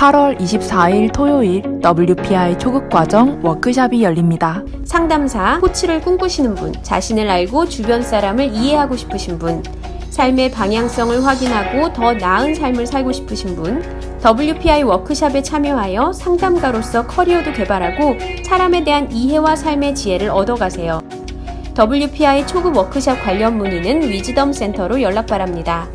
8월 24일 토요일 WPI 초급과정 워크숍이 열립니다. 상담사, 코치를 꿈꾸시는 분, 자신을 알고 주변 사람을 이해하고 싶으신 분, 삶의 방향성을 확인하고 더 나은 삶을 살고 싶으신 분, WPI 워크숍에 참여하여 상담가로서 커리어도 개발하고 사람에 대한 이해와 삶의 지혜를 얻어가세요. WPI 초급 워크숍 관련 문의는 위즈덤 센터로 연락 바랍니다.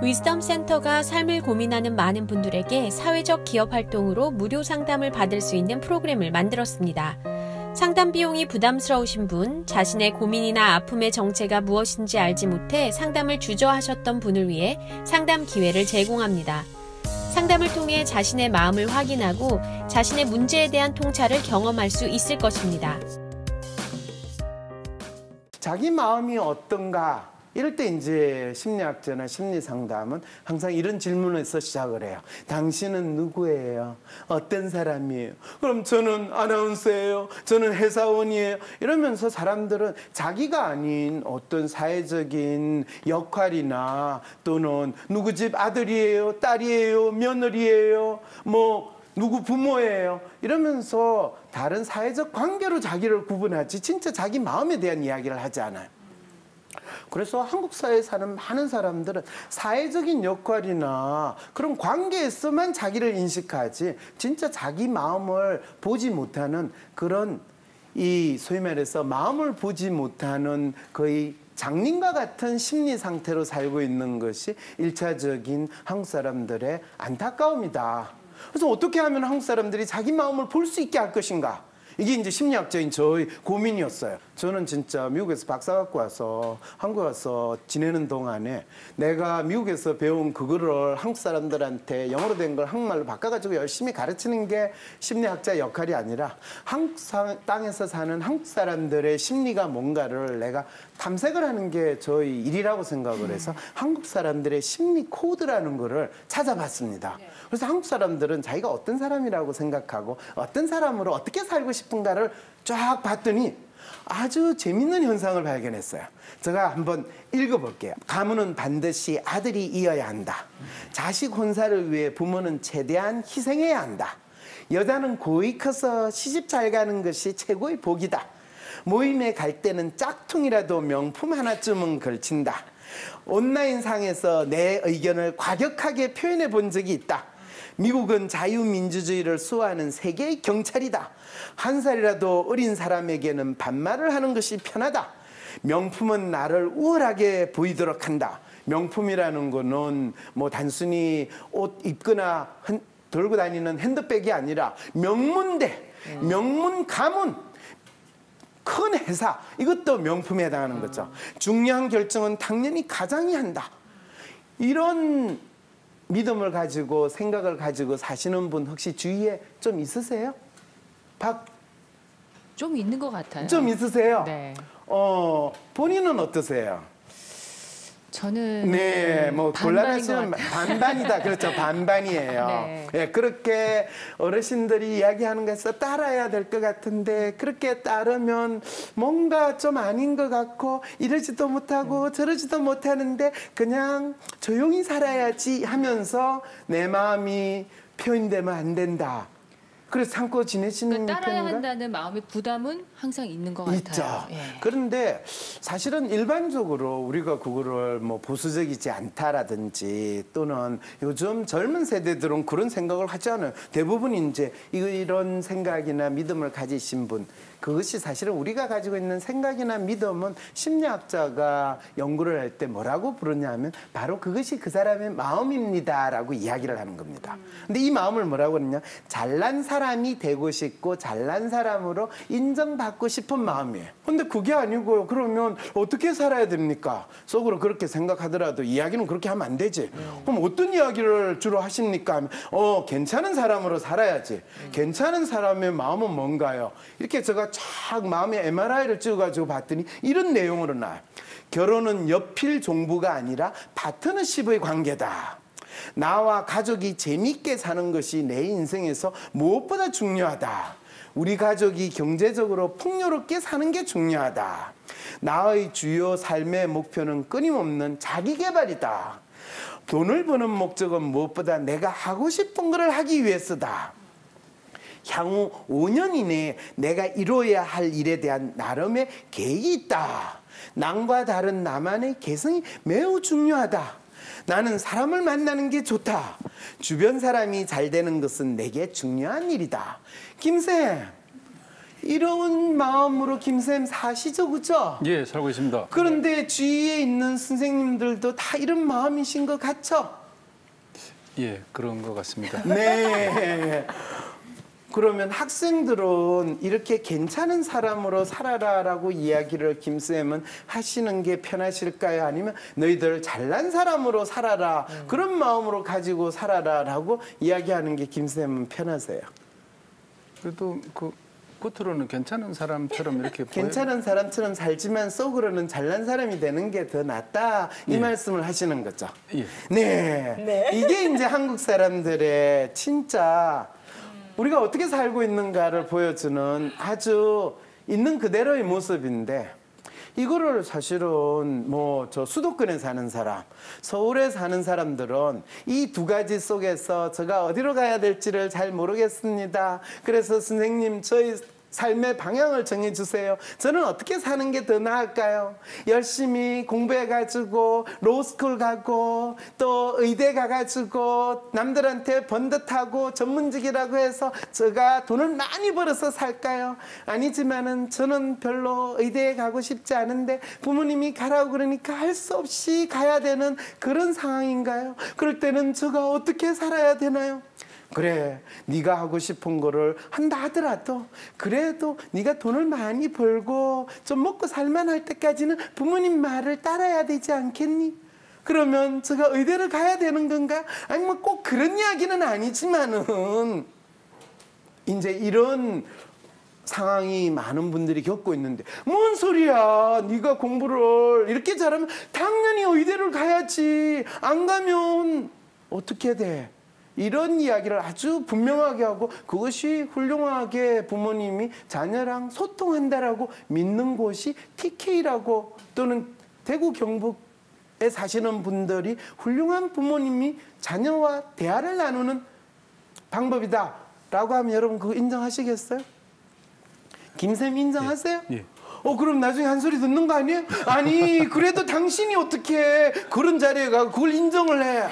위즈덤 센터가 삶을 고민하는 많은 분들에게 사회적 기업 활동으로 무료 상담을 받을 수 있는 프로그램을 만들었습니다. 상담 비용이 부담스러우신 분, 자신의 고민이나 아픔의 정체가 무엇인지 알지 못해 상담을 주저하셨던 분을 위해 상담 기회를 제공합니다. 상담을 통해 자신의 마음을 확인하고 자신의 문제에 대한 통찰을 경험할 수 있을 것입니다. 자기 마음이 어떤가? 이럴 때 이제 심리학자나 심리상담은 항상 이런 질문에서 시작을 해요. 당신은 누구예요? 어떤 사람이에요? 그럼 저는 아나운서예요. 저는 회사원이에요. 이러면서 사람들은 자기가 아닌 어떤 사회적인 역할이나 또는 누구 집 아들이에요, 딸이에요, 며느리예요, 뭐 누구 부모예요. 이러면서 다른 사회적 관계로 자기를 구분하지 진짜 자기 마음에 대한 이야기를 하지 않아요. 그래서 한국 사회에 사는 많은 사람들은 사회적인 역할이나 그런 관계에서만 자기를 인식하지 진짜 자기 마음을 보지 못하는 그런 이 소위 말해서 마음을 보지 못하는 거의 장님과 같은 심리 상태로 살고 있는 것이 일차적인 한국 사람들의 안타까움이다. 그래서 어떻게 하면 한국 사람들이 자기 마음을 볼 수 있게 할 것인가? 이게 이제 심리학적인 저의 고민이었어요. 저는 진짜 미국에서 박사 갖고 와서 한국에 와서 지내는 동안에 내가 미국에서 배운 그거를 한국 사람들한테 영어로 된 걸 한국말로 바꿔가지고 열심히 가르치는 게 심리학자의 역할이 아니라 한국 땅에서 사는 한국 사람들의 심리가 뭔가를 내가 탐색을 하는 게 저희 일이라고 생각을 해서 한국 사람들의 심리 코드라는 거를 찾아봤습니다. 그래서 한국 사람들은 자기가 어떤 사람이라고 생각하고 어떤 사람으로 어떻게 살고 싶은가를 쫙 봤더니 아주 재밌는 현상을 발견했어요. 제가 한번 읽어볼게요. 가문은 반드시 아들이 이어야 한다. 자식 혼사를 위해 부모는 최대한 희생해야 한다. 여자는 고이 커서 시집 잘 가는 것이 최고의 복이다. 모임에 갈 때는 짝퉁이라도 명품 하나쯤은 걸친다. 온라인상에서 내 의견을 과격하게 표현해 본 적이 있다. 미국은 자유민주주의를 수호하는 세계의 경찰이다. 한 살이라도 어린 사람에게는 반말을 하는 것이 편하다. 명품은 나를 우월하게 보이도록 한다. 명품이라는 거는 뭐 단순히 옷 입거나 들고 다니는 핸드백이 아니라 명문대, 명문 가문, 큰 회사, 이것도 명품에 해당하는 거죠. 중요한 결정은 당연히 가장이 한다. 이런 믿음을 가지고 생각을 가지고 사시는 분 혹시 주위에 좀 있으세요? 좀 있는 것 같아요. 좀 있으세요? 네. 본인은 어떠세요? 저는 네, 뭐 곤란하시면 반반이다. 그렇죠, 반반이에요. 네. 네, 그렇게 어르신들이 이야기하는 것에서 따라야 될 것 같은데 그렇게 따르면 뭔가 좀 아닌 것 같고 이러지도 못하고 저러지도 못하는데 그냥 조용히 살아야지 하면서 내 마음이 표현되면 안 된다. 그래서 참고 지내시는 그러니까 따라야 편인가? 한다는 마음의 부담은 항상 있는 것 있죠. 같아요. 예. 그런데 사실은 일반적으로 우리가 그거를 뭐 보수적이지 않다라든지 또는 요즘 젊은 세대들은 그런 생각을 하지 않아요. 대부분 이제 이런 생각이나 믿음을 가지신 분, 그것이 사실은 우리가 가지고 있는 생각이나 믿음은 심리학자가 연구를 할 때 뭐라고 부르냐면 바로 그것이 그 사람의 마음입니다라고 이야기를 하는 겁니다. 근데 이 마음을 뭐라고 하느냐? 잘난 사람이 되고 싶고 잘난 사람으로 인정받고 싶은 마음이에요. 근데 그게 아니고요. 그러면 어떻게 살아야 됩니까? 속으로 그렇게 생각하더라도 이야기는 그렇게 하면 안 되지. 그럼 어떤 이야기를 주로 하십니까? 하면 괜찮은 사람으로 살아야지. 괜찮은 사람의 마음은 뭔가요? 이렇게 제가 쫙 마음의 MRI를 찍어가지고 봤더니 이런 내용으로 나와요. 결혼은 연필 종부가 아니라 파트너십의 관계다. 나와 가족이 재미있게 사는 것이 내 인생에서 무엇보다 중요하다. 우리 가족이 경제적으로 풍요롭게 사는 게 중요하다. 나의 주요 삶의 목표는 끊임없는 자기개발이다. 돈을 버는 목적은 무엇보다 내가 하고 싶은 걸 하기 위해서다. 향후 5년 이내에 내가 이루어야 할 일에 대한 나름의 계획이 있다. 남과 다른 나만의 개성이 매우 중요하다. 나는 사람을 만나는 게 좋다. 주변 사람이 잘 되는 것은 내게 중요한 일이다. 김쌤, 이런 마음으로 김쌤 사시죠, 그죠? 예, 살고 있습니다. 그런데 주위에 있는 선생님들도 다 이런 마음이신 것 같죠? 예, 그런 것 같습니다. 네. 그러면 학생들은 이렇게 괜찮은 사람으로 살아라라고 이야기를 김쌤은 하시는 게 편하실까요? 아니면 너희들 잘난 사람으로 살아라, 그런 마음으로 가지고 살아라라고 이야기하는 게 김쌤은 편하세요? 그래도 겉으로는 괜찮은 사람처럼 이렇게 괜찮은 사람처럼 살지만 속으로는 잘난 사람이 되는 게 더 낫다, 이 예. 말씀을 하시는 거죠. 예. 네. 이게 이제 한국 사람들의 진짜 우리가 어떻게 살고 있는가를 보여주는 아주 있는 그대로의 모습인데, 이거를 사실은 뭐 저 수도권에 사는 사람, 서울에 사는 사람들은 이 두 가지 속에서 제가 어디로 가야 될지를 잘 모르겠습니다. 그래서 선생님, 저희 삶의 방향을 정해주세요. 저는 어떻게 사는 게 더 나을까요? 열심히 공부해가지고 로스쿨 가고 또 의대 가가지고 남들한테 번듯하고 전문직이라고 해서 제가 돈을 많이 벌어서 살까요? 아니지만은 저는 별로 의대에 가고 싶지 않은데 부모님이 가라고 그러니까 할 수 없이 가야 되는 그런 상황인가요? 그럴 때는 제가 어떻게 살아야 되나요? 그래, 네가 하고 싶은 거를 한다 하더라도 그래도 네가 돈을 많이 벌고 좀 먹고 살만할 때까지는 부모님 말을 따라야 되지 않겠니? 그러면 제가 의대를 가야 되는 건가? 아니 뭐 꼭 그런 이야기는 아니지만은 이제 이런 상황이 많은 분들이 겪고 있는데, 뭔 소리야, 네가 공부를 이렇게 잘하면 당연히 의대를 가야지, 안 가면 어떻게 돼? 이런 이야기를 아주 분명하게 하고, 그것이 훌륭하게 부모님이 자녀랑 소통한다라고 믿는 곳이 TK라고, 또는 대구 경북에 사시는 분들이 훌륭한 부모님이 자녀와 대화를 나누는 방법이다 라고 하면 여러분 그거 인정하시겠어요? 김쌤 인정하세요? 예. 그럼 나중에 한 소리 듣는 거 아니에요? 아니, 그래도 당신이 어떻게 그런 자리에 가고 그걸 인정을 해?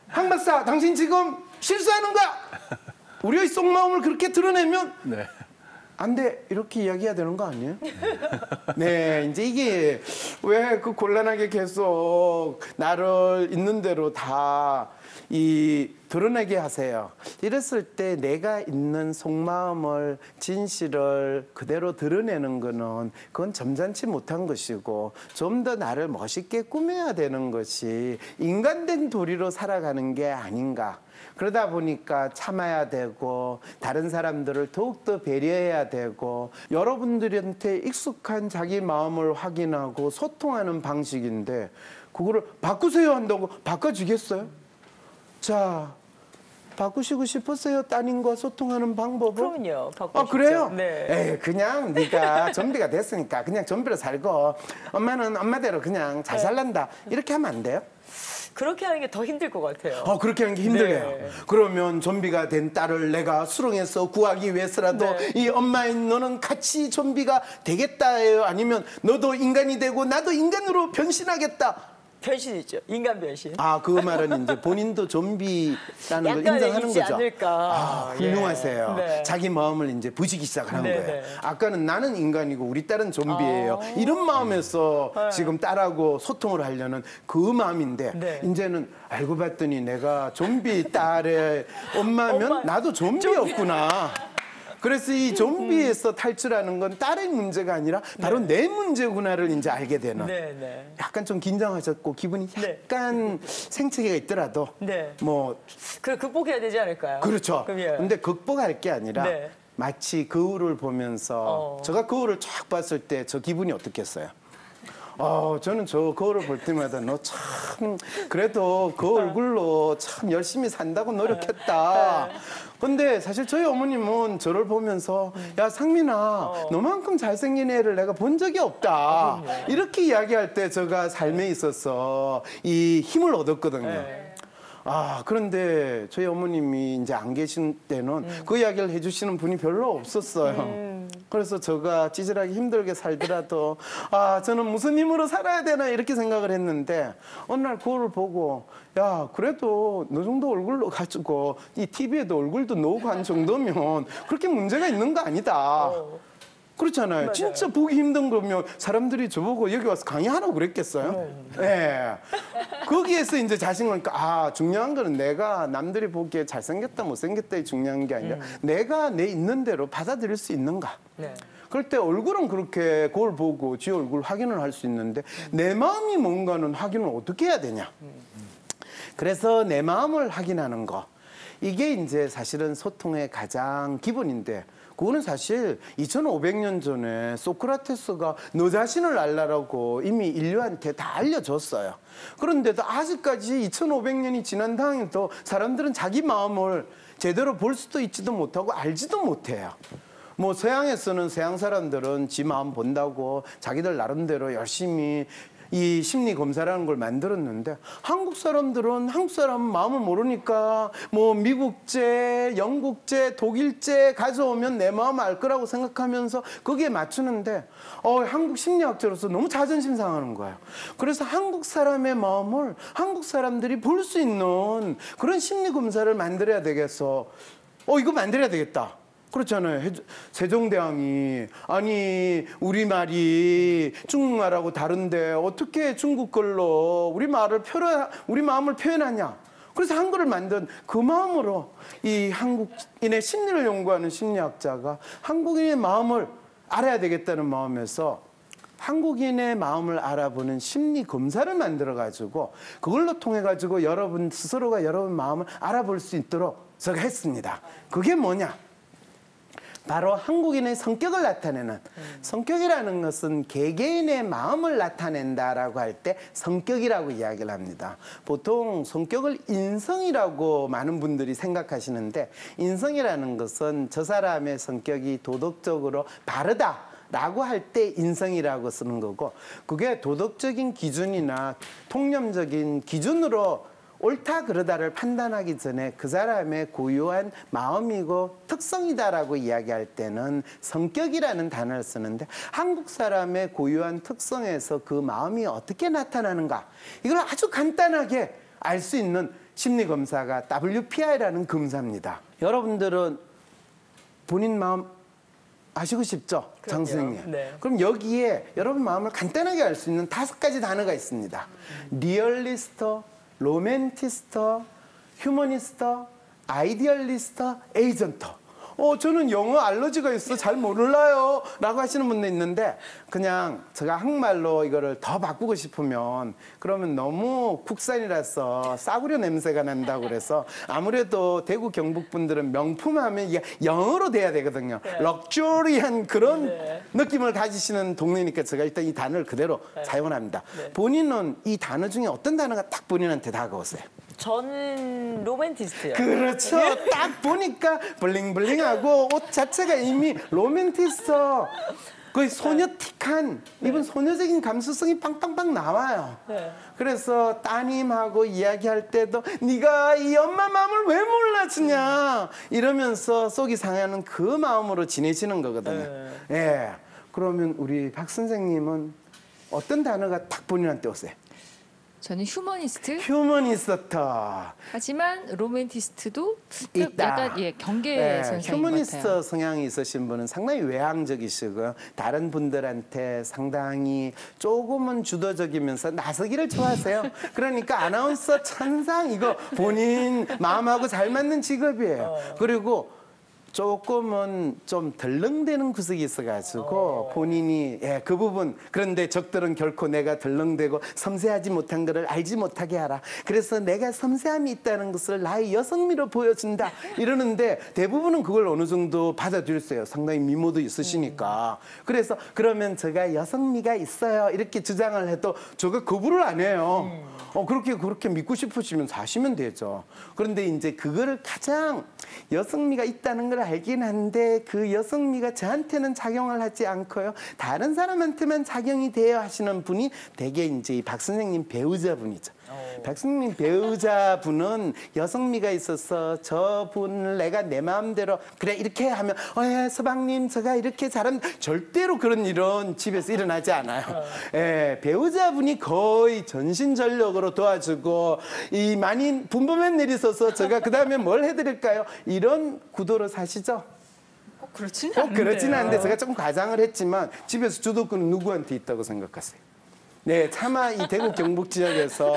황 박사, 당신 지금 실수하는 거야! 우리의 속마음을 그렇게 드러내면 네. 안 돼, 이렇게 이야기해야 되는 거 아니에요? 네, 이제 이게 왜 그 곤란하게 계속 나를 있는 대로 다 드러내게 하세요. 이랬을 때 내가 있는 속마음을, 진실을 그대로 드러내는 거는 그건 점잖지 못한 것이고, 좀 더 나를 멋있게 꾸며야 되는 것이 인간된 도리로 살아가는 게 아닌가. 그러다 보니까 참아야 되고 다른 사람들을 더욱더 배려해야 되고, 여러분들한테 익숙한 자기 마음을 확인하고 소통하는 방식인데 그거를 바꾸세요 한다고 바꿔주겠어요? 자, 바꾸시고 싶었어요? 따님과 소통하는 방법을? 그럼요. 바꾸시죠. 그래요? 네. 에이, 그냥 네가 좀비가 됐으니까 그냥 좀비로 살고 엄마는 엄마대로 그냥 잘 살란다, 이렇게 하면 안 돼요? 그렇게 하는 게 더 힘들 것 같아요. 그렇게 하는 게 힘들어요. 네. 그러면 좀비가 된 딸을 내가 수렁에서 구하기 위해서라도 네. 이 엄마인 너는 같이 좀비가 되겠다예요? 아니면 너도 인간이 되고 나도 인간으로 변신하겠다? 변신이죠. 인간 변신. 그 말은 이제 본인도 좀비라는 걸 약간의 인정하는 있지 거죠. 않을까. 훌륭하세요. 네. 자기 마음을 이제 부시기 시작하는 네, 거예요. 네. 아까는 나는 인간이고 우리 딸은 좀비예요. 이런 마음에서 지금 딸하고 소통을 하려는 그 마음인데, 네. 이제는 알고 봤더니 내가 좀비 딸의 엄마면 나도 좀비였구나. 그래서 이 좀비에서 탈출하는 건 딸의 문제가 아니라 바로 내 문제구나를 이제 알게 되는. 네, 네. 약간 좀 긴장하셨고 기분이 네. 약간 생채기가 있더라도 네. 뭐 그 극복해야 되지 않을까요? 그렇죠. 그럼 예. 근데 극복할 게 아니라 네. 마치 거울을 보면서 제가 거울을 쫙 봤을 때 저 기분이 어떻겠어요? 저는 저 거울을 볼 때마다 너 참 그래도 그 얼굴로 참 열심히 산다고 노력했다. 근데 사실 저희 어머님은 저를 보면서 야 상민아 너만큼 잘생긴 애를 내가 본 적이 없다. 이렇게 이야기할 때 제가 삶에 있어서 이 힘을 얻었거든요. 네. 아, 그런데 저희 어머님이 이제 안 계신 때는 그 이야기를 해주시는 분이 별로 없었어요. 그래서 제가 찌질하게 힘들게 살더라도 아, 저는 무슨 힘으로 살아야 되나 이렇게 생각을 했는데 어느 날 거울을 보고 야, 그래도 너 정도 얼굴로 가지고 이 TV에도 얼굴도 넣고 한 정도면 그렇게 문제가 있는 거 아니다. 그렇잖아요. 맞아요. 진짜 보기 힘든 거면 사람들이 저보고 여기 와서 강의하라고 그랬겠어요? 예. 거기에서 이제 자신감, 아, 중요한 거는 내가 남들이 보기에 잘생겼다, 못생겼다이 중요한 게 아니라 내가 내 있는 대로 받아들일 수 있는가. 네. 그럴 때 얼굴은 그렇게 거울 보고 지 얼굴 확인을 할 수 있는데 내 마음이 뭔가는 확인을 어떻게 해야 되냐. 그래서 내 마음을 확인하는 거. 이게 이제 사실은 소통의 가장 기본인데 그거는 사실 2500년 전에 소크라테스가 너 자신을 알라라고 이미 인류한테 다 알려줬어요. 그런데도 아직까지 2500년이 지난 다음에도 사람들은 자기 마음을 제대로 볼 수도 있지도 못하고 알지도 못해요. 뭐 서양에서는 서양 사람들은 지 마음 본다고 자기들 나름대로 열심히 이 심리 검사라는 걸 만들었는데 한국 사람들은 한국 사람 마음을 모르니까 뭐 미국제, 영국제, 독일제 가져오면 내 마음 알 거라고 생각하면서 거기에 맞추는데 한국 심리학자로서 너무 자존심 상하는 거예요. 그래서 한국 사람의 마음을 한국 사람들이 볼 수 있는 그런 심리 검사를 만들어야 되겠어. 이거 만들어야 되겠다. 그렇잖아요. 세종대왕이 아니 우리말이 중국말하고 다른데 어떻게 중국 걸로 우리 마음을 표현하냐. 그래서 한글을 만든 그 마음으로 이 한국인의 심리를 연구하는 심리학자가 한국인의 마음을 알아야 되겠다는 마음에서 한국인의 마음을 알아보는 심리 검사를 만들어 가지고 그걸로 통해 가지고 여러분 스스로가 여러분 마음을 알아볼 수 있도록 제가 했습니다. 그게 뭐냐? 바로 한국인의 성격을 나타내는 성격이라는 것은 개개인의 마음을 나타낸다라고 할 때 성격이라고 이야기를 합니다. 보통 성격을 인성이라고 많은 분들이 생각하시는데 인성이라는 것은 저 사람의 성격이 도덕적으로 바르다라고 할 때 인성이라고 쓰는 거고 그게 도덕적인 기준이나 통념적인 기준으로 옳다 그르다를 판단하기 전에 그 사람의 고유한 마음이고 특성이다라고 이야기할 때는 성격이라는 단어를 쓰는데 한국 사람의 고유한 특성에서 그 마음이 어떻게 나타나는가 이걸 아주 간단하게 알 수 있는 심리검사가 WPI라는 검사입니다. 여러분들은 본인 마음 아시고 싶죠? 장 선생님. 네. 그럼 여기에 여러분 마음을 간단하게 알 수 있는 5가지 단어가 있습니다. 리얼리스트, 로맨티스트, 휴머니스트, 아이디얼리스트, 에이전트. 저는 영어 알러지가 있어 잘 몰라요 라고 하시는 분도 있는데 그냥 제가 한국말로 이거를 더 바꾸고 싶으면 그러면 너무 국산이라서 싸구려 냄새가 난다고 그래서 아무래도 대구 경북 분들은 명품 하면 이게 영어로 돼야 되거든요. 럭셔리한 그런 느낌을 가지시는 동네니까 제가 일단 이 단어를 그대로 사용을 합니다. 본인은 이 단어 중에 어떤 단어가 딱 본인한테 다가오세요? 저는 로맨티스트요. 그렇죠. 딱 보니까 블링블링하고 옷 자체가 이미 로맨티스트. 거의 소녀틱한 이분 소녀적인 감수성이 빵빵빵 나와요. 네. 그래서 따님하고 이야기할 때도 네가 이 엄마 마음을 왜 몰라주냐 이러면서 속이 상하는 그 마음으로 지내시는 거거든요. 예. 그러면 우리 박 선생님은 어떤 단어가 딱 본인한테 오세요? 저는 휴머니스트. 휴머니스트. 하지만 로맨티스트도 있다. 약간 경계선상인 것 휴머니스트 같아요. 성향이 있으신 분은 상당히 외향적이시고요. 다른 분들한테 상당히 조금은 주도적이면서 나서기를 좋아하세요. 그러니까 아나운서 천상 이거 본인 마음하고 잘 맞는 직업이에요. 그리고 조금은 좀 덜렁대는 구석이 있어가지고 본인이 그 부분 그런데 적들은 결코 내가 덜렁대고 섬세하지 못한 것을 알지 못하게 하라. 그래서 내가 섬세함이 있다는 것을 나의 여성미로 보여준다 이러는데 대부분은 그걸 어느 정도 받아들였어요. 상당히 미모도 있으시니까. 그래서 그러면 제가 여성미가 있어요 이렇게 주장을 해도 저가 거부를 안 해요. 그렇게 믿고 싶으시면 사시면 되죠. 그런데 이제 그거를 가장 여성미가 있다는 걸 알긴 한데 그 여성미가 저한테는 작용을 하지 않고요. 다른 사람한테만 작용이 돼야 하시는 분이 대개 이제 박 선생님 배우자분이죠. 박 선생님 배우자분은 여성미가 있어서 저분을 내가 내 마음대로 그래 이렇게 하면 예, 서방님 제가 이렇게 잘하면 절대로 그런 일은 집에서 일어나지 않아요. 예, 배우자분이 거의 전신전력으로 도와주고 이 많이 분범한 일이 있어서 제가 그 다음에 뭘 해드릴까요? 이런 구도로 사시죠? 꼭 그렇지는 꼭 그렇지는 않은데 제가 조금 과장을 했지만 집에서 주도권은 누구한테 있다고 생각하세요? 네, 차마 이 대구 경북 지역에서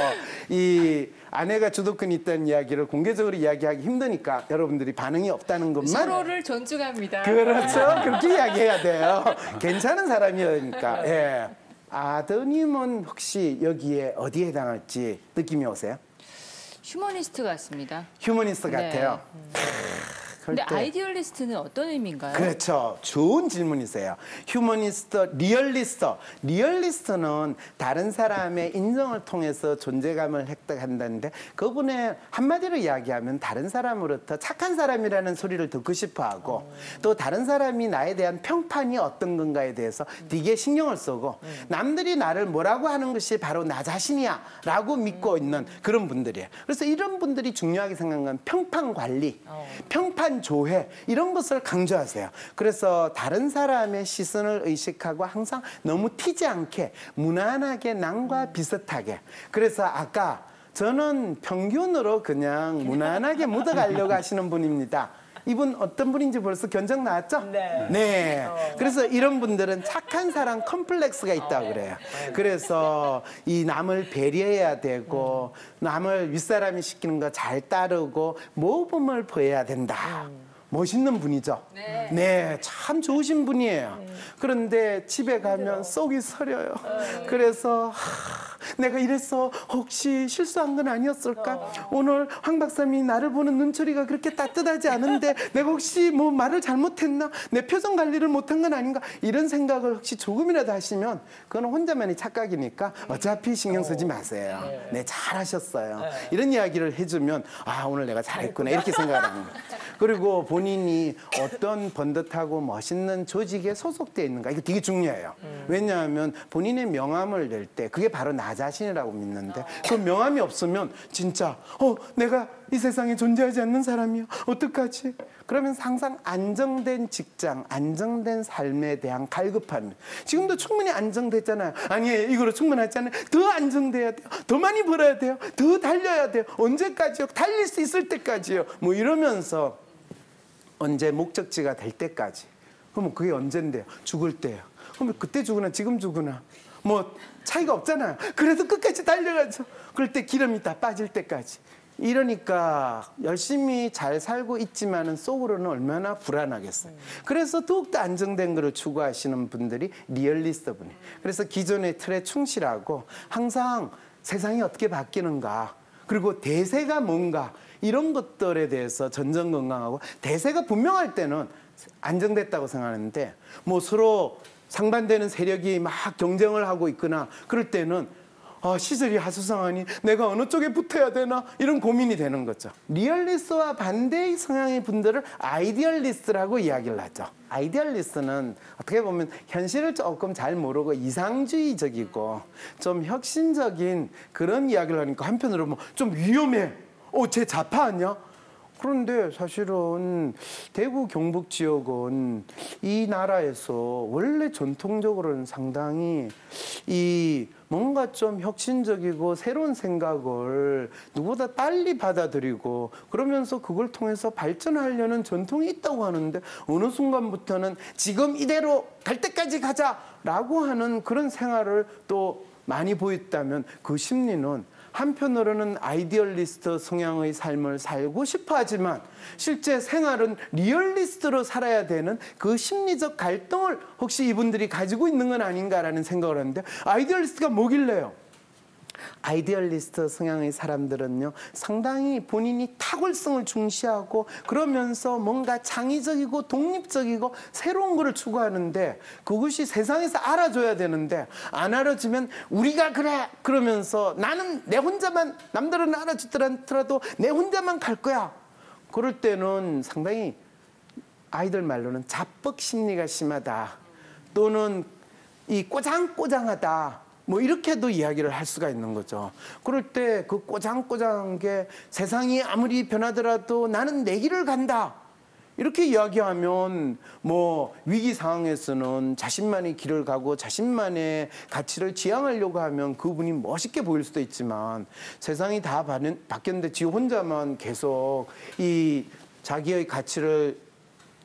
이 아내가 주도권이 있다는 이야기를 공개적으로 이야기하기 힘드니까 여러분들이 반응이 없다는 것만 서로를 존중합니다. 그렇죠. 그렇게 이야기해야 돼요. 괜찮은 사람이니까. 예. 아드님은 혹시 여기에 어디에 해당할지 느낌이 오세요? 휴머니스트 같습니다. 휴머니스트 같아요. 근데 아이디얼리스트는 어떤 의미인가요? 그렇죠. 좋은 질문이세요. 휴머니스트, 리얼리스트. 리얼리스트는 다른 사람의 인정을 통해서 존재감을 획득한다는데 그분의 한마디로 이야기하면 다른 사람으로부터 착한 사람이라는 소리를 듣고 싶어하고 또 다른 사람이 나에 대한 평판이 어떤 건가에 대해서 되게 신경을 쓰고 남들이 나를 뭐라고 하는 것이 바로 나 자신이야 라고 믿고 있는 그런 분들이에요. 그래서 이런 분들이 중요하게 생각하는 건 평판 관리, 평판 조회 이런 것을 강조하세요. 그래서 다른 사람의 시선을 의식하고 항상 너무 튀지 않게 무난하게 남과 비슷하게. 그래서 아까 저는 평균으로 그냥 무난하게 묻어가려고 하시는 분입니다. 이분 어떤 분인지 벌써 견적 나왔죠? 네. 그래서 이런 분들은 착한 사람 컴플렉스가 있다고 그래요. 그래서 이 남을 배려해야 되고 남을 윗사람이 시키는 거 잘 따르고 모범을 보여야 된다. 멋있는 분이죠. 네, 참 좋으신 분이에요. 그런데 집에 가면 속이 서려요. 그래서 내가 이래서 혹시 실수한 건 아니었을까? 오늘 황 박사님이 나를 보는 눈초리가 그렇게 따뜻하지 않은데 내가 혹시 뭐 말을 잘못했나? 내 표정 관리를 못한 건 아닌가? 이런 생각을 혹시 조금이라도 하시면 그건 혼자만의 착각이니까 어차피 신경 쓰지 마세요. 네, 잘하셨어요. 이런 이야기를 해주면 아, 오늘 내가 잘했구나 이렇게 생각을 하는 거예요. 그리고 본인이 어떤 번듯하고 멋있는 조직에 소속되어 있는가 이거 되게 중요해요. 왜냐하면 본인의 명함을 낼 때 그게 바로 나 자신이라고 믿는데 그 명함이 없으면 진짜 내가 이 세상에 존재하지 않는 사람이야. 어떡하지? 그러면 항상 안정된 직장, 안정된 삶에 대한 갈급함. 지금도 충분히 안정됐잖아요. 아니에요. 이거로 충분하잖아요. 더 안정돼야 돼요. 더 많이 벌어야 돼요. 더 달려야 돼요. 언제까지요? 달릴 수 있을 때까지요. 뭐 이러면서 언제 목적지가 될 때까지. 그러면 그게 언젠데요? 죽을 때요. 그러면 그때 죽으나 지금 죽으나 뭐 차이가 없잖아요. 그래도 끝까지 달려가죠. 그럴 때 기름이 다 빠질 때까지. 이러니까 열심히 잘 살고 있지만은 속으로는 얼마나 불안하겠어요. 그래서 더욱더 안정된 것을 추구하시는 분들이 리얼리스트 분이에요. 그래서 기존의 틀에 충실하고 항상 세상이 어떻게 바뀌는가 그리고 대세가 뭔가 이런 것들에 대해서 전전긍긍하고 대세가 분명할 때는 안정됐다고 생각하는데 뭐 서로 상반되는 세력이 막 경쟁을 하고 있거나 그럴 때는 시절이 하수상하니 내가 어느 쪽에 붙어야 되나 이런 고민이 되는 거죠. 리얼리스트와 반대의 성향의 분들을 아이디얼리스트라고 이야기를 하죠. 아이디얼리스트는 어떻게 보면 현실을 조금 잘 모르고 이상주의적이고 좀 혁신적인 그런 이야기를 하니까 한편으로 뭐 좀 위험해. 쟤 좌파 아니야? 그런데 사실은 대구 경북 지역은 이 나라에서 원래 전통적으로는 상당히 이 뭔가 좀 혁신적이고 새로운 생각을 누구보다 빨리 받아들이고 그러면서 그걸 통해서 발전하려는 전통이 있다고 하는데 어느 순간부터는 지금 이대로 갈 때까지 가자라고 하는 그런 생활을 또 많이 보였다면 그 심리는 한편으로는 아이디얼리스트 성향의 삶을 살고 싶어 하지만 실제 생활은 리얼리스트로 살아야 되는 그 심리적 갈등을 혹시 이분들이 가지고 있는 건 아닌가라는 생각을 하는데 아이디얼리스트가 뭐길래요? 아이디얼리스트 성향의 사람들은요, 상당히 본인이 탁월성을 중시하고 그러면서 뭔가 창의적이고 독립적이고 새로운 거를 추구하는데 그것이 세상에서 알아줘야 되는데 안 알아주면 우리가 그래! 그러면서 나는 내 혼자만, 남들은 알아주더라도 내 혼자만 갈 거야. 그럴 때는 상당히 아이들 말로는 자뻑 심리가 심하다. 또는 이 꼬장꼬장하다. 뭐 이렇게도 이야기를 할 수가 있는 거죠. 그럴 때 그 꼬장꼬장한 게 세상이 아무리 변하더라도 나는 내 길을 간다. 이렇게 이야기하면 뭐 위기 상황에서는 자신만의 길을 가고 자신만의 가치를 지향하려고 하면 그분이 멋있게 보일 수도 있지만 세상이 다 바뀌었는데 지 혼자만 계속 이 자기의 가치를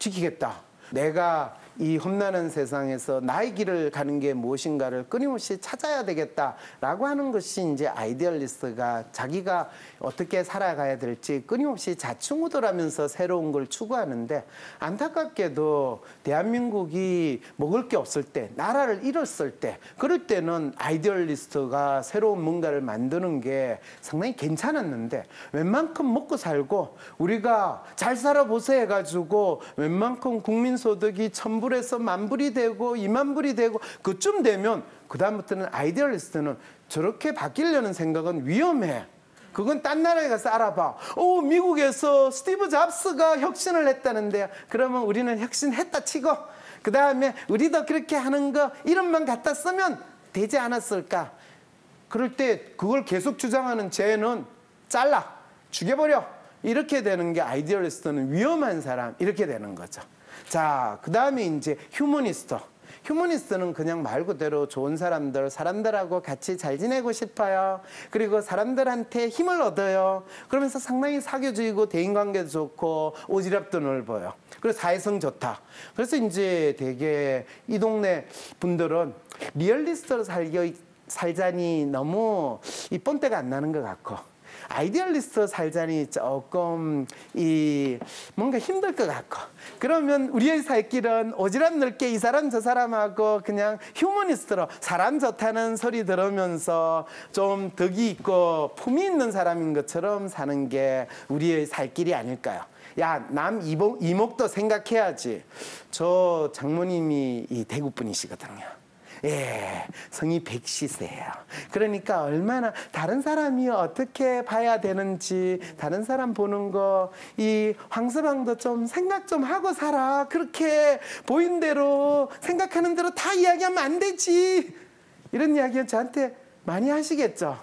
지키겠다. 내가 이 험난한 세상에서 나의 길을 가는 게 무엇인가를 끊임없이 찾아야 되겠다라고 하는 것이 이제 아이디얼리스트가 자기가 어떻게 살아가야 될지 끊임없이 자충우돌하면서 새로운 걸 추구하는데 안타깝게도 대한민국이 먹을 게 없을 때, 나라를 잃었을 때 그럴 때는 아이디얼리스트가 새로운 뭔가를 만드는 게 상당히 괜찮았는데 웬만큼 먹고 살고 우리가 잘 살아보세 해가지고 웬만큼 국민소득이 1000불에서 10,000불이 되고 20,000불이 되고 그쯤 되면 그다음부터는 아이디얼리스트는 저렇게 바뀌려는 생각은 위험해. 그건 딴 나라에 가서 알아봐. 미국에서 스티브 잡스가 혁신을 했다는데요. 그러면 우리는 혁신했다 치고 그다음에 우리도 그렇게 하는 거 이름만 갖다 쓰면 되지 않았을까. 그럴 때 그걸 계속 주장하는 쟤는 잘라, 죽여버려. 이렇게 되는 게 아이디얼리스트는 위험한 사람 이렇게 되는 거죠. 자, 그다음에 이제 휴머니스트. 휴머니스트는 그냥 말 그대로 좋은 사람들, 사람들하고 같이 잘 지내고 싶어요. 그리고 사람들한테 힘을 얻어요. 그러면서 상당히 사교적이고 대인관계도 좋고 오지랖도 넓어요. 그리고 사회성 좋다. 그래서 이제 되게 이 동네 분들은 리얼리스트로 살자니 너무 이 뻔때가 안 나는 것 같고 아이디얼리스트 살자니 조금 뭔가 힘들 것 같고 그러면 우리의 살 길은 오지랖 넓게 이 사람 저 사람하고 그냥 휴머니스트로 사람 좋다는 소리 들으면서 좀 덕이 있고 품이 있는 사람인 것처럼 사는 게 우리의 살 길이 아닐까요? 야, 남 이목도 생각해야지. 저 장모님이 이 대구 분이시거든요. 예, 성이 백시세예요. 그러니까 얼마나 다른 사람이 어떻게 봐야 되는지 다른 사람 보는 거 이 황서방도 좀 생각 좀 하고 살아. 그렇게 보인 대로 생각하는 대로 다 이야기하면 안 되지. 이런 이야기는 저한테 많이 하시겠죠.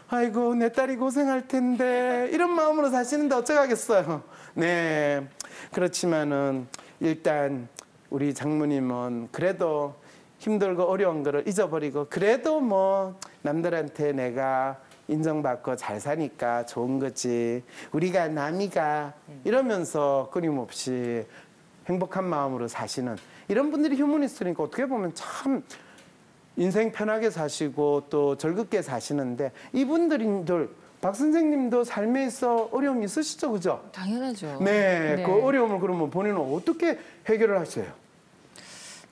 아이고 내 딸이 고생할 텐데 이런 마음으로 사시는데 어쩌겠어요. 네, 그렇지만은 일단 우리 장모님은 그래도 힘들고 어려운 거를 잊어버리고 그래도 뭐 남들한테 내가 인정받고 잘 사니까 좋은 거지. 우리가 남이가 이러면서 끊임없이 행복한 마음으로 사시는 이런 분들이 휴머니스트니까 어떻게 보면 참 인생 편하게 사시고 또 즐겁게 사시는데 이분들인들 박 선생님도 삶에 있어 어려움이 있으시죠? 그죠? 당연하죠. 네, 그 어려움을 그러면 본인은 어떻게 해결을 하셔요?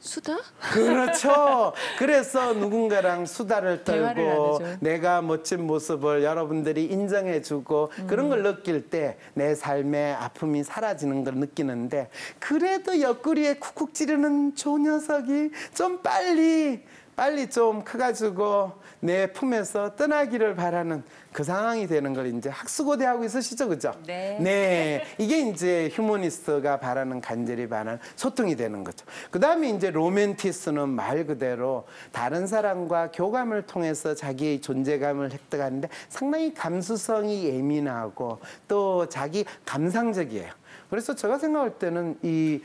수다? 그렇죠. 그래서 누군가랑 수다를 대화를 떨고 나누죠. 내가 멋진 모습을 여러분들이 인정해주고 그런 걸 느낄 때 내 삶의 아픔이 사라지는 걸 느끼는데 그래도 옆구리에 쿡쿡 찌르는 저 녀석이 좀 빨리 좀 커가지고 내 품에서 떠나기를 바라는 그 상황이 되는 걸 이제 학수고대하고 있으시죠, 그죠? 네. 네, 이게 이제 휴머니스트가 바라는 간절히 바라는 소통이 되는 거죠. 그 다음에 이제 로맨티스트는 말 그대로 다른 사람과 교감을 통해서 자기의 존재감을 획득하는데 상당히 감수성이 예민하고 또 자기 감상적이에요. 그래서 제가 생각할 때는 이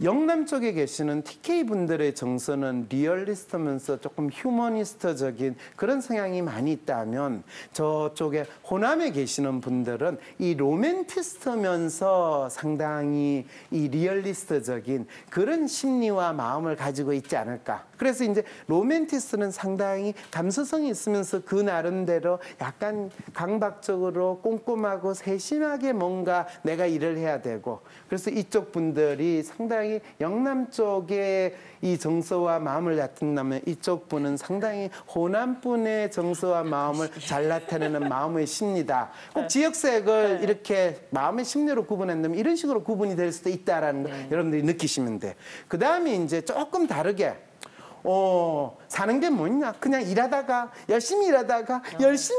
영남 쪽에 계시는 TK 분들의 정서는 리얼리스트면서 조금 휴머니스트적인 그런 성향이 많이 있다면 저쪽에 호남에 계시는 분들은 이 로맨티스트면서 상당히 이 리얼리스트적인 그런 심리와 마음을 가지고 있지 않을까. 그래서 이제 로맨티스트는 상당히 감수성이 있으면서 그 나름대로 약간 강박적으로 꼼꼼하고 세심하게 뭔가 내가 일을 해야 되고, 그래서 이쪽 분들이 상당히 영남 쪽에 이 정서와 마음을 나타낸다면 이쪽 분은 상당히 호남 분의 정서와 마음을 잘 나타내는 마음의 심리다. 꼭 지역색을 이렇게 마음의 심리로 구분한다면 이런 식으로 구분이 될 수도 있다라는 거 여러분들이 느끼시면 돼. 그 다음에 이제 조금 다르게 사는 게 뭐냐? 그냥 일하다가 열심히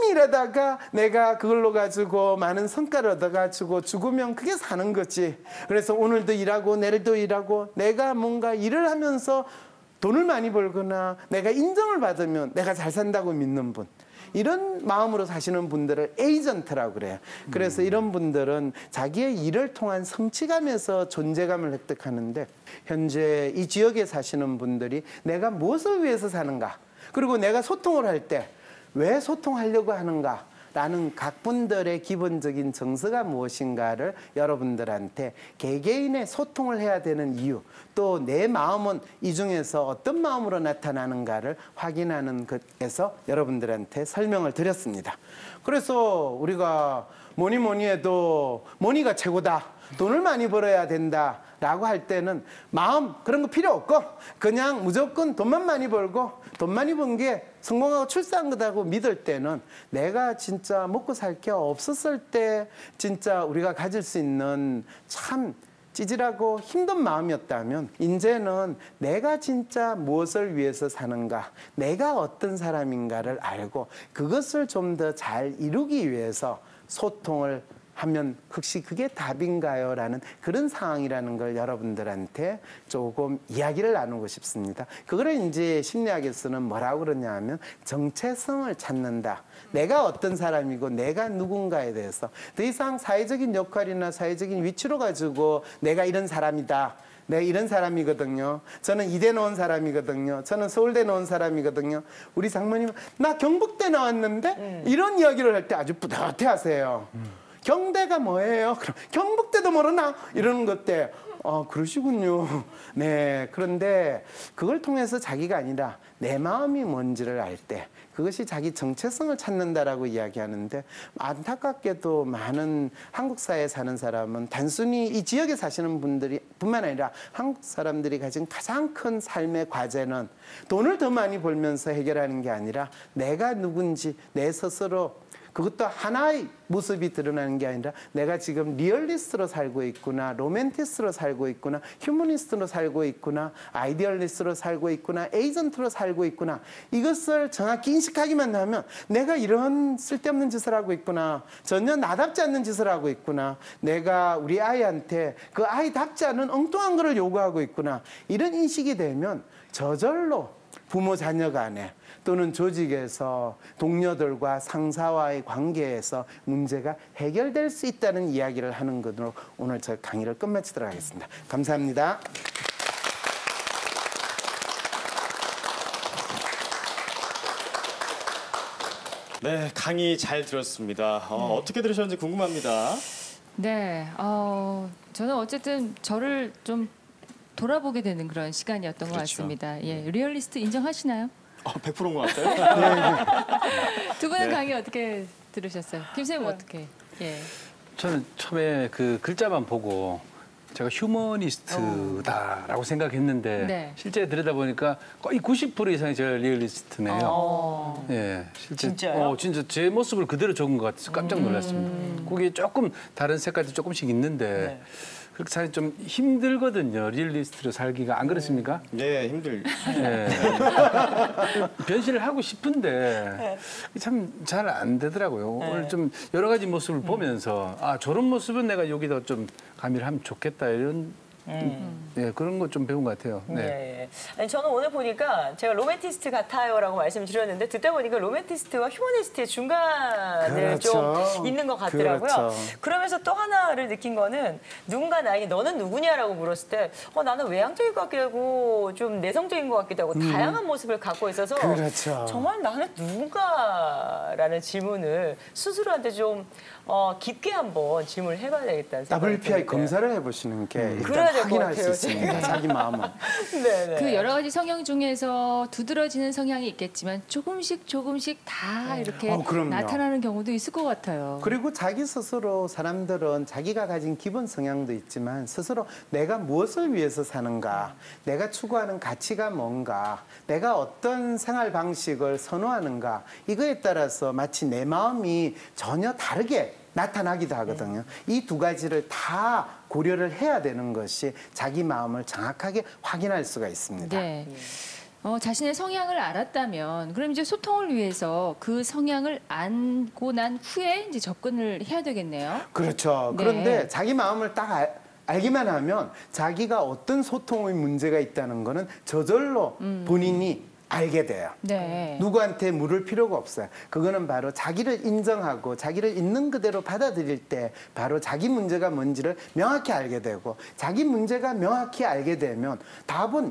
일하다가 내가 그걸로 가지고 많은 성과를 얻어가지고 죽으면 그게 사는 거지. 그래서 오늘도 일하고 내일도 일하고 내가 뭔가 일을 하면서 돈을 많이 벌거나 내가 인정을 받으면 내가 잘 산다고 믿는 분. 이런 마음으로 사시는 분들을 에이전트라고 그래요. 그래서 이런 분들은 자기의 일을 통한 성취감에서 존재감을 획득하는데, 현재 이 지역에 사시는 분들이 내가 무엇을 위해서 사는가, 그리고 내가 소통을 할 때 왜 소통하려고 하는가 라는 각 분들의 기본적인 정서가 무엇인가를 여러분들한테 개개인의 소통을 해야 되는 이유, 또 내 마음은 이 중에서 어떤 마음으로 나타나는가를 확인하는 것에서 여러분들한테 설명을 드렸습니다. 그래서 우리가 뭐니 해도 머니가 최고다, 돈을 많이 벌어야 된다 라고 할 때는 마음 그런 거 필요 없고 그냥 무조건 돈만 많이 벌고 돈 많이 번 게 성공하고 출세한 거다고 믿을 때는 내가 진짜 먹고 살 게 없었을 때 진짜 우리가 가질 수 있는 참 찌질하고 힘든 마음이었다면, 이제는 내가 진짜 무엇을 위해서 사는가, 내가 어떤 사람인가를 알고 그것을 좀 더 잘 이루기 위해서 소통을 하면 혹시 그게 답인가요? 라는 그런 상황이라는 걸 여러분들한테 조금 이야기를 나누고 싶습니다. 그거를 이제 심리학에서는 뭐라고 그러냐 하면 정체성을 찾는다. 내가 어떤 사람이고 내가 누군가에 대해서 더 이상 사회적인 역할이나 사회적인 위치로 가지고 내가 이런 사람이다, 내가 이런 사람이거든요, 저는 이대 나온 사람이거든요, 저는 서울대 나온 사람이거든요. 우리 장모님은 나 경북대 나왔는데 이런 이야기를 할 때 아주 뿌듯해 하세요. 경대가 뭐예요? 그럼 경북대도 모르나? 이러는 것 때 그러시군요. 네, 그런데 그걸 통해서 자기가 아니라 내 마음이 뭔지를 알 때 그것이 자기 정체성을 찾는다라고 이야기하는데, 안타깝게도 많은 한국 사회에 사는 사람은 단순히 이 지역에 사시는 분들이 뿐만 아니라 한국 사람들이 가진 가장 큰 삶의 과제는 돈을 더 많이 벌면서 해결하는 게 아니라 내가 누군지 내 스스로, 그것도 하나의 모습이 드러나는 게 아니라 내가 지금 리얼리스트로 살고 있구나, 로맨티스트로 살고 있구나, 휴머니스트로 살고 있구나, 아이디얼리스트로 살고 있구나, 에이전트로 살고 있구나, 이것을 정확히 인식하기만 하면 내가 이런 쓸데없는 짓을 하고 있구나, 전혀 나답지 않는 짓을 하고 있구나, 내가 우리 아이한테 그 아이답지 않은 엉뚱한 거를 요구하고 있구나, 이런 인식이 되면 저절로 부모 자녀 간에 또는 조직에서 동료들과 상사와의 관계에서 문제가 해결될 수 있다는 이야기를 하는 것으로 오늘 저 강의를 끝마치도록 하겠습니다. 감사합니다. 네, 강의 잘 들었습니다. 어떻게 들으셨는지 궁금합니다. 네, 저는 어쨌든 저를 좀 돌아보게 되는 그런 시간이었던 것 같습니다. 예, 리얼리스트 인정하시나요? 100%인 것 같아요. 두 분의 강의 어떻게 들으셨어요? 김 선생님 어떻게? 예. 저는 처음에 그 글자만 보고 제가 휴머니스트다라고 생각했는데 네. 실제 들여다보니까 거의 90% 이상이 제가 리얼리스트네요. 예, 실제 진짜요? 진짜 제 모습을 그대로 적은 것 같아서 깜짝 놀랐습니다. 그게 조금 다른 색깔도 조금씩 있는데 그렇게 사실 좀 힘들거든요. 리얼리스트로 살기가. 안 그렇습니까? 네, 힘들. 예. 변신을 하고 싶은데 참 잘 안 되더라고요. 오늘 좀 여러 가지 모습을 보면서 저런 모습은 내가 여기다 좀 가미를 하면 좋겠다 이런 네, 그런 거 좀 배운 것 같아요. 네. 예. 아니, 저는 오늘 보니까 제가 로맨티스트 같아요라고 말씀드렸는데 듣다 보니까 로맨티스트와 휴머니스트의 중간을 그렇죠. 좀 있는 것 같더라고요. 그렇죠. 그러면서 또 하나를 느낀 거는 누군가 나에게 너는 누구냐라고 물었을 때 나는 외향적인 것 같기도 하고 좀 내성적인 것 같기도 하고 다양한 모습을 갖고 있어서 그렇죠. 정말 나는 누군가라는 질문을 스스로한테 좀 깊게 한번 질문을 해봐야 되겠다는 생각이 WPI 듭니다. 검사를 해보시는 게 일단 그래야 될것 확인할 수 같아요, 있습니다. 자기 마음은. 네네. 그 여러 가지 성향 중에서 두드러지는 성향이 있겠지만 조금씩 다 이렇게 그럼요. 나타나는 경우도 있을 것 같아요. 그리고 자기 스스로 사람들은 자기가 가진 기본 성향도 있지만 스스로 내가 무엇을 위해서 사는가, 내가 추구하는 가치가 뭔가, 내가 어떤 생활 방식을 선호하는가, 이거에 따라서 마치 내 마음이 전혀 다르게 나타나기도 하거든요. 이 두 가지를 다 고려를 해야 되는 것이 자기 마음을 정확하게 확인할 수가 있습니다. 네. 자신의 성향을 알았다면 그럼 이제 소통을 위해서 그 성향을 알고 난 후에 이제 접근을 해야 되겠네요. 그렇죠. 네. 그런데 자기 마음을 딱 알기만 하면 자기가 어떤 소통의 문제가 있다는 거는 저절로 본인이 알게 돼요. 네. 누구한테 물을 필요가 없어요. 그거는 바로 자기를 인정하고 자기를 있는 그대로 받아들일 때 바로 자기 문제가 뭔지를 명확히 알게 되고 자기 문제가 명확히 알게 되면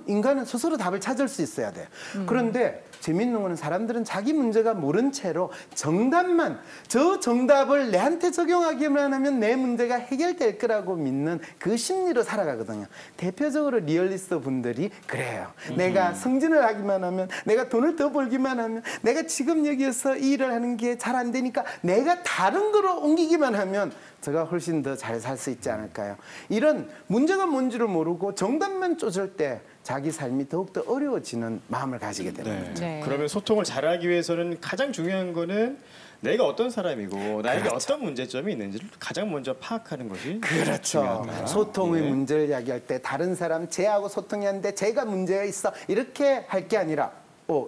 인간은 스스로 답을 찾을 수 있어야 돼요. 그런데 재밌는 거는 사람들은 자기 문제가 모른 채로 저 정답을 내한테 적용하기만 하면 내 문제가 해결될 거라고 믿는 그 심리로 살아가거든요. 대표적으로 리얼리스트 분들이 그래요. 내가 승진을 하기만 하면, 내가 돈을 더 벌기만 하면, 내가 지금 여기에서 이 일을 하는 게 잘 안 되니까 내가 다른 거로 옮기기만 하면 제가 훨씬 더 잘 살 수 있지 않을까요? 이런 문제가 뭔지를 모르고 정답만 쫓을 때 자기 삶이 더욱더 어려워지는 마음을 가지게 됩니다. 네. 그러면 소통을 잘하기 위해서는 가장 중요한 거는 내가 어떤 사람이고 나에게 어떤 문제점이 있는지를 가장 먼저 파악하는 것이 그렇죠. 중요하다. 소통의 예. 문제를 이야기할 때 다른 사람 쟤하고 소통이 하는데 쟤가 문제가 있어 이렇게 할 게 아니라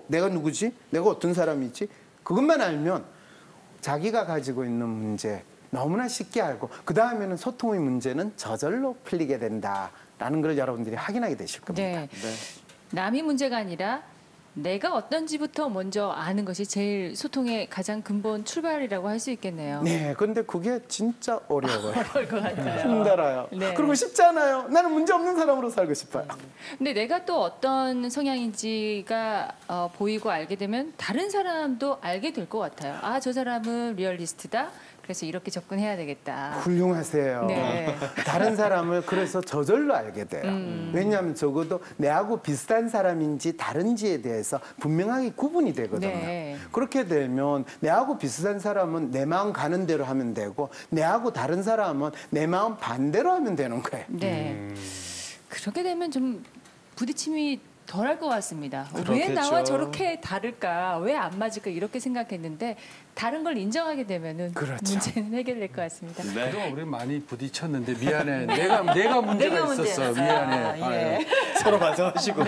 내가 누구지? 내가 어떤 사람이지? 그것만 알면 자기가 가지고 있는 문제 너무나 쉽게 알고 그 다음에는 소통의 문제는 저절로 풀리게 된다라는 걸 여러분들이 확인하게 되실 겁니다. 네. 남이 문제가 아니라 내가 어떤지부터 먼저 아는 것이 제일 소통의 가장 근본 출발이라고 할 수 있겠네요. 네, 근데 그게 진짜 어려워요. 어려울 것 같아요. 힘들어요. 네. 그리고 쉽지 않아요. 나는 문제 없는 사람으로 살고 싶어요. 근데 내가 또 어떤 성향인지가 보이고 알게 되면 다른 사람도 알게 될 것 같아요. 아, 저 사람은 리얼리스트다. 그래서 이렇게 접근해야 되겠다. 훌륭하세요. 네. 다른 사람을 그래서 저절로 알게 돼요. 왜냐하면 적어도 내하고 비슷한 사람인지 다른지에 대해서 분명하게 구분이 되거든요. 네. 그렇게 되면 내하고 비슷한 사람은 내 마음 가는 대로 하면 되고 내하고 다른 사람은 내 마음 반대로 하면 되는 거예요. 네. 그렇게 되면 좀 부딪힘이 덜할 것 같습니다. 왜 그렇겠죠. 나와 저렇게 다를까? 왜 안 맞을까? 이렇게 생각했는데 다른 걸 인정하게 되면은 그렇죠. 문제는 해결될 것 같습니다. 네. 그동안 우리 많이 부딪혔는데 미안해. 내가 문제가 있었어. 미안해. 아유. 서로 반성하시고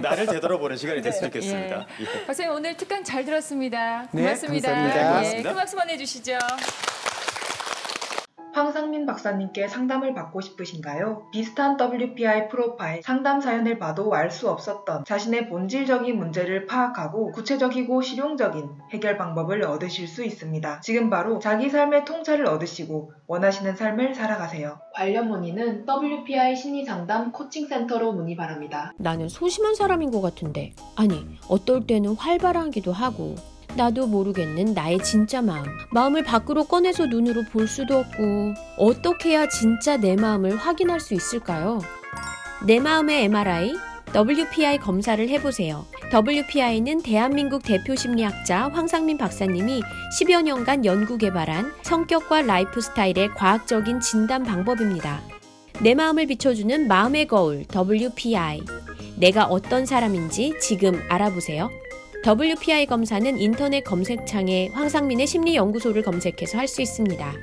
나를 되돌아보는 시간이 됐으면 좋겠습니다. 예. 박사님 오늘 특강 잘 들었습니다. 네, 고맙습니다. 감사합니다. 예, 큰 박수 보내주시죠. 황상민 박사님께 상담을 받고 싶으신가요? 비슷한 WPI 프로파일 상담 사연을 봐도 알 수 없었던 자신의 본질적인 문제를 파악하고 구체적이고 실용적인 해결 방법을 얻으실 수 있습니다. 지금 바로 자기 삶의 통찰을 얻으시고 원하시는 삶을 살아가세요. 관련 문의는 WPI 심리상담 코칭센터로 문의 바랍니다. 나는 소심한 사람인 것 같은데. 아니, 어떨 때는 활발하기도 하고. 나도 모르겠는 나의 진짜 마음을 밖으로 꺼내서 눈으로 볼 수도 없고 어떻게 해야 진짜 내 마음을 확인할 수 있을까요? 내 마음의 MRI, WPI 검사를 해보세요. WPI는 대한민국 대표 심리학자 황상민 박사님이 10여 년간 연구 개발한 성격과 라이프 스타일의 과학적인 진단 방법입니다. 내 마음을 비춰주는 마음의 거울 WPI. 내가 어떤 사람인지 지금 알아보세요. WPI 검사는 인터넷 검색창에 황상민의 심리연구소를 검색해서 할 수 있습니다.